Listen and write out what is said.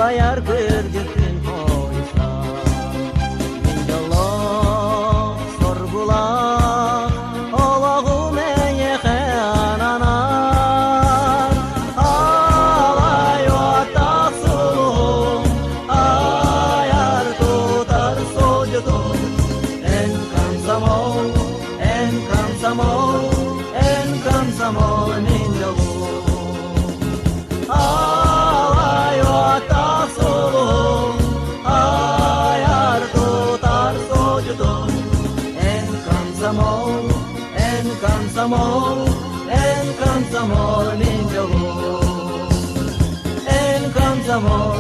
bayar kırgıtın hoysa Minjallah sorbulak Allah'ım eye kananar Alay vatak sulum Ayar tutar sojudum En kamsamol Minjallah Alay vatak sulum Ayar tutar sojudum En kamsamol Minjallah En kamsamol